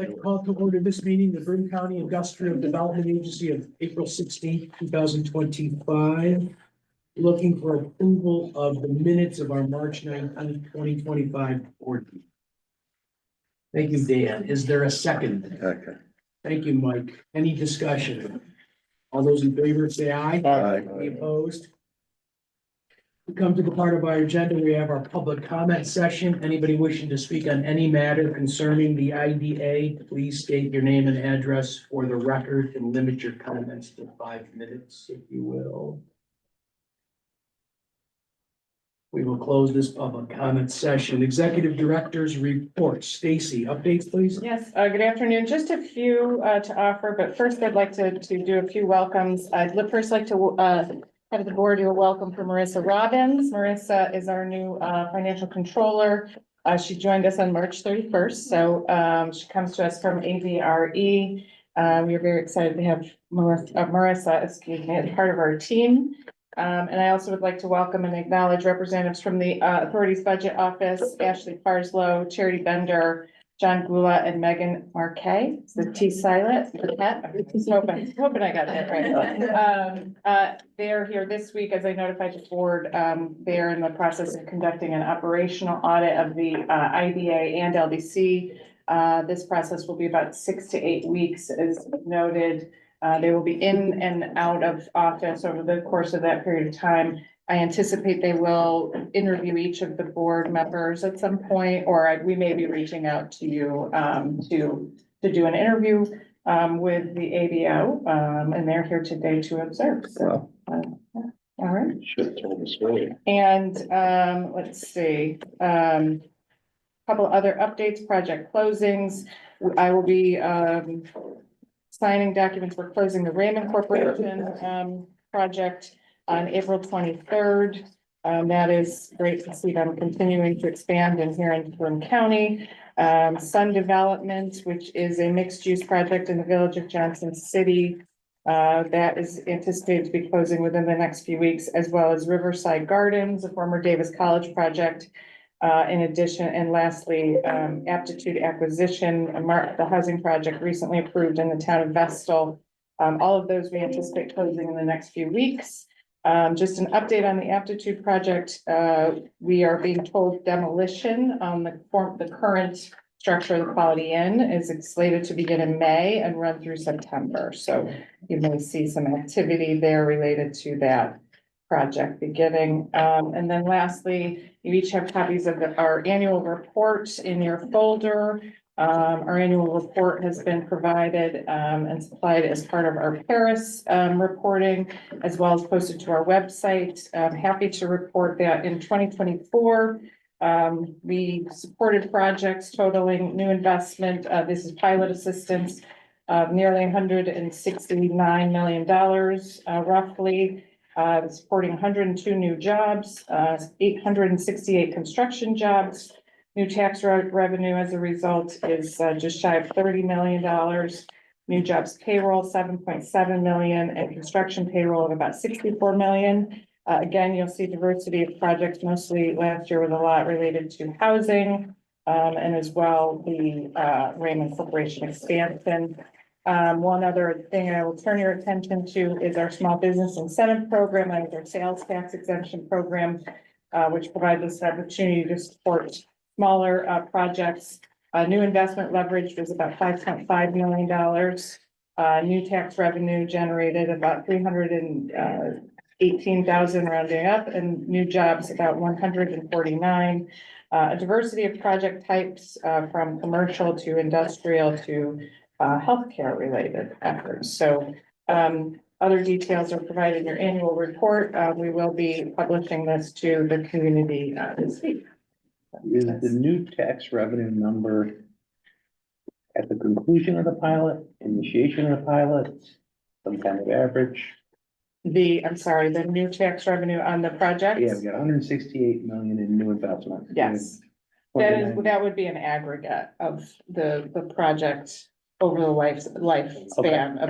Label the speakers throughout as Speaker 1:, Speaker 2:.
Speaker 1: I'd like to call to order this meeting, the Broome County Industrial Development Agency of April 16th, 2025. Looking for approval of the minutes of our March 19th, 2025 board meeting. Thank you, Dan. Is there a second?
Speaker 2: Okay.
Speaker 1: Thank you, Mike. Any discussion? All those in favor say aye.
Speaker 2: Aye.
Speaker 1: Any opposed? We come to the part of our agenda, we have our public comment session. Anybody wishing to speak on any matter concerning the IDA, please state your name and address for the record and limit your comments to 5 minutes, if you will. We will close this public comment session. Executive Director's report. Stacy, updates, please.
Speaker 3: Yes, good afternoon. Just a few to offer, but first I'd like to do a few welcomes. I'd first like to have the board do a welcome for Marissa Robbins. Marissa is our new financial controller. She joined us on March 31st, so she comes to us from AVRE. We are very excited to have Marissa, excuse me, as part of our team. And I also would like to welcome and acknowledge representatives from the Authority's Budget Office, Ashley Parslow, Charity Bender, John Gula, and Megan Marquet. Is the T silent? Hoping I got that right. They're here this week, as I notified the board. They're in the process of conducting an operational audit of the IDA and LDC. This process will be about 6 to 8 weeks, as noted. They will be in and out of office over the course of that period of time. I anticipate they will interview each of the board members at some point, or we may be reaching out to you to do an interview with the ABO, and they're here today to observe. So, all right.
Speaker 2: Should have told us earlier.
Speaker 3: And let's see, couple other updates, project closings. I will be signing documents for closing the Raymond Corporation project on April 23rd. That is great to see them continuing to expand in here in Broome County. Sun Development, which is a mixed-use project in the village of Johnson City. That is anticipated to be closing within the next few weeks, as well as Riverside Gardens, a former Davis College project. In addition, and lastly, Aptitude Acquisition, the housing project recently approved in the town of Vestal. All of those we anticipate closing in the next few weeks. Just an update on the Aptitude project. We are being told demolition on the current structure of the Quality Inn is slated to begin in May and run through September. So you may see some activity there related to that project beginning. And then lastly, you each have copies of our annual report in your folder. Our annual report has been provided and supplied as part of our Paris reporting, as well as posted to our website. I'm happy to report that in 2024, we supported projects totaling new investment. This is pilot assistance of nearly $169 million, roughly. Supporting 102 new jobs, 868 construction jobs. New tax revenue as a result is just shy of $30 million. New jobs payroll, 7.7 million, and construction payroll of about 64 million. Again, you'll see diversity of projects. Mostly last year was a lot related to housing, and as well the Raymond Corporation expansion. One other thing I will turn your attention to is our small business incentive program and our sales tax exemption program, which provides us an opportunity to support smaller projects. New investment leverage was about $5.5 million. New tax revenue generated about 318,000 rounding up, and new jobs about 149. A diversity of project types from commercial to industrial to healthcare related efforts. So other details are provided in your annual report. We will be publishing this to the community this week.
Speaker 2: Is the new tax revenue number at the conclusion of the pilot, initiation of the pilot, some kind of average?
Speaker 3: I'm sorry, the new tax revenue on the project?
Speaker 2: Yeah, we got 168 million in new investment.
Speaker 3: Yes, that would be an aggregate of the project over the lifespan of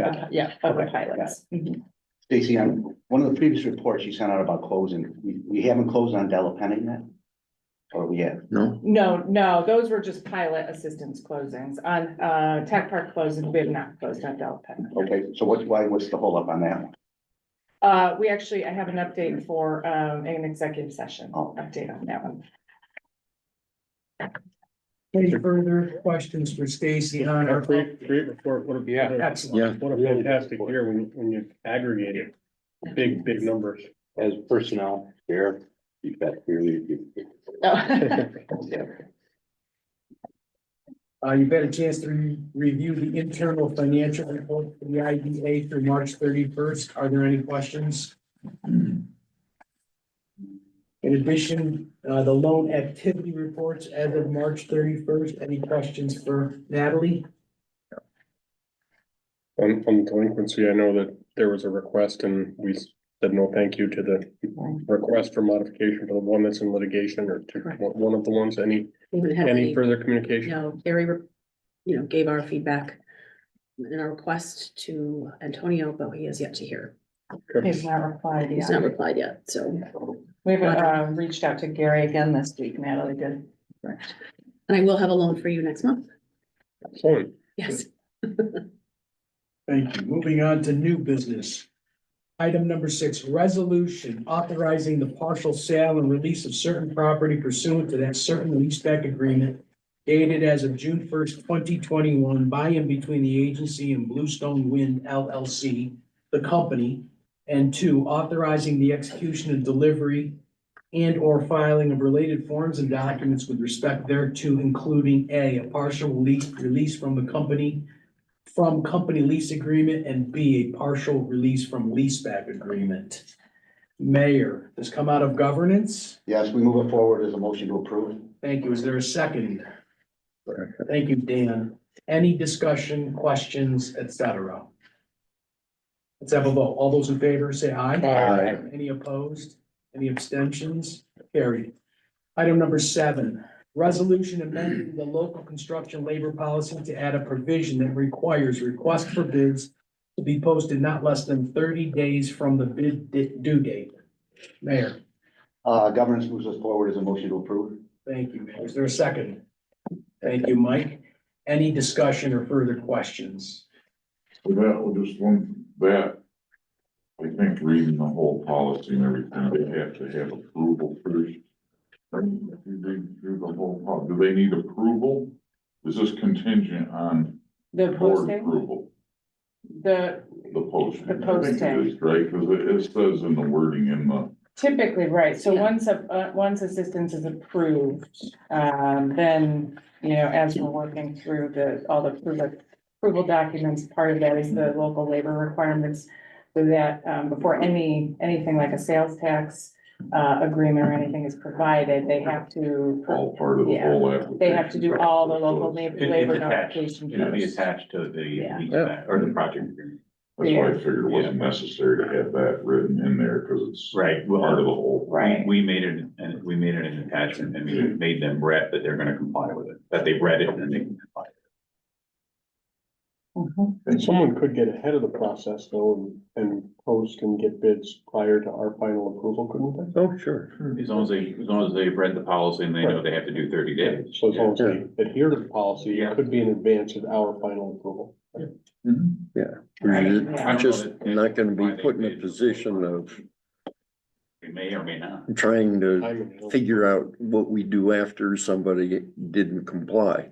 Speaker 3: the pilots. Mhm.
Speaker 4: Stacy, on one of the previous reports you sent out about closing, we haven't closed on Della Penny yet? Oh, yeah.
Speaker 2: No?
Speaker 3: No, those were just pilot assistance closings. On, Tech Park closings, we have not closed on Delta.
Speaker 4: Okay, so what's the holdup on that one?
Speaker 3: I have an update for, an executive session,
Speaker 4: Oh.
Speaker 3: update on that one.
Speaker 1: Any further questions for Stacy on our?
Speaker 5: Great report, what a,
Speaker 1: Excellent.
Speaker 5: what a fantastic year when you aggregate it, big numbers.
Speaker 2: As personnel, sheriff, you've got clearly.
Speaker 1: You've had a chance to review the internal financial report for the IDA through March 31st. Are there any questions? In addition, the loan activity reports as of March 31st. Any questions for Natalie?
Speaker 5: On delinquency, I know that there was a request and we said no thank you to the request for modification for the one that's in litigation or to
Speaker 6: Correct.
Speaker 5: one of the ones, any
Speaker 6: Haven't had any,
Speaker 5: further communication?
Speaker 6: Gary, gave our feedback and our request to Antonio, but he has yet to hear.
Speaker 3: He's not replied
Speaker 6: He's
Speaker 3: yet.
Speaker 6: not replied yet, so.
Speaker 3: We haven't, reached out to Gary again this week, Natalie did.
Speaker 6: Correct. And I will have a loan for you next month.
Speaker 5: Excellent.
Speaker 6: Yes.
Speaker 1: Thank you. Moving on to new business. Item number 6, resolution authorizing the partial sale and release of certain property pursuant to that certain leaseback agreement dated as of June 1st, 2021 by and between the agency and Bluestone Wind LLC, the company, and 2, authorizing the execution and delivery and or filing of related forms and documents with respect thereto, including a partial release from the company lease agreement, and B, a partial release from leaseback agreement. Mayor, this come out of governance.
Speaker 4: Yes, we move it forward as a motion to approve.
Speaker 1: Thank you. Is there a second? Thank you, Dan. Any discussion, questions, etc.? Let's have a vote. All those in favor say aye.
Speaker 5: Aye.
Speaker 1: Any opposed? Any abstentions? Carried. Item number 7, resolution amending the local construction labor policy to add a provision that requires request for bids to be posted not less than 30 days from the bid due date. Mayor,
Speaker 4: Governance moves us forward as a motion to approve.
Speaker 1: thank you, Mayor. Is there a second? Thank you, Mike. Any discussion or further questions?
Speaker 7: So that was just I think reading the whole policy and everything, they have to have approval first. Do they need approval? Is this contingent on
Speaker 3: The
Speaker 7: board
Speaker 3: posting,
Speaker 7: approval,
Speaker 3: the,
Speaker 7: the posting?
Speaker 3: The
Speaker 7: I think
Speaker 3: posting.
Speaker 7: it is, right, because it says in the wording in the,
Speaker 3: typically, right, so
Speaker 6: Yeah.
Speaker 3: once assistance is approved, then, as we're working through all the approval documents, part of that is the local labor requirements. So that, before anything like a sales tax, agreement or anything is provided, they have to,
Speaker 7: all part of the
Speaker 3: Yeah.
Speaker 7: whole application.
Speaker 3: they have to do all the local
Speaker 7: process.
Speaker 3: labor
Speaker 8: It's attached.
Speaker 3: notification.
Speaker 8: It'll be
Speaker 3: first.
Speaker 8: attached to the
Speaker 3: Yeah.
Speaker 8: lease back or the project agreement.
Speaker 7: That's why I figured it wasn't necessary to have that written in there, because it's
Speaker 8: Right,
Speaker 7: part of the
Speaker 8: well,
Speaker 7: whole.
Speaker 3: Right.
Speaker 8: we made it, and we made it an attachment, and we made them read that they're gonna comply with it, that they've read it and then they can comply.
Speaker 3: Mhm.
Speaker 5: Someone could get ahead of the process though and post and get bids prior to our final approval, couldn't they?
Speaker 2: Oh, sure.
Speaker 8: As long as they've read the policy and they know they have to do 30 days.
Speaker 5: So as long as they adhere to the policy, it could be in advance of our final approval.
Speaker 8: I'm
Speaker 9: Just not gonna be put in a position of
Speaker 8: We may or may not.
Speaker 9: trying to
Speaker 5: Timing.
Speaker 9: figure out what we do after somebody didn't comply.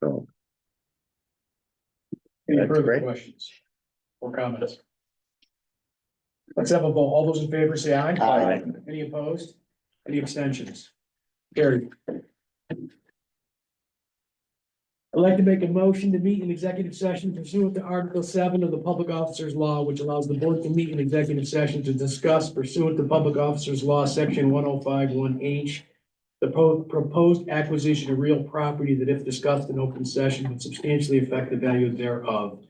Speaker 9: So,
Speaker 1: Any
Speaker 9: That's
Speaker 1: further
Speaker 9: great.
Speaker 1: questions or comments? Let's have a vote. All those in favor say aye.
Speaker 4: Aye.
Speaker 1: Any opposed? Any abstentions? Carried. I'd like to make a motion to meet in executive session pursuant to Article 7 of the Public Officers Law, which allows the board to meet in executive session to discuss pursuant to Public Officers Law, Section 105(1)H, the proposed acquisition of real property that, if discussed in open session, would substantially affect the value thereof.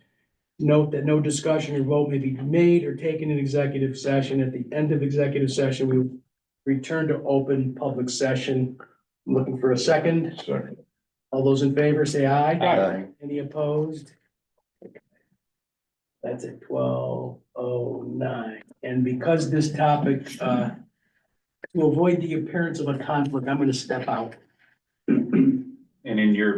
Speaker 1: Note that no discussion or vote may be made or taken in executive session. At the end of executive session, we will return to open public session. I'm looking for a second.
Speaker 7: Second.
Speaker 1: All those in favor say aye.
Speaker 9: Aye.
Speaker 1: Any opposed? That's at 12:09. And because this topic to avoid the appearance of a conflict, I'm gonna step out.
Speaker 8: And in your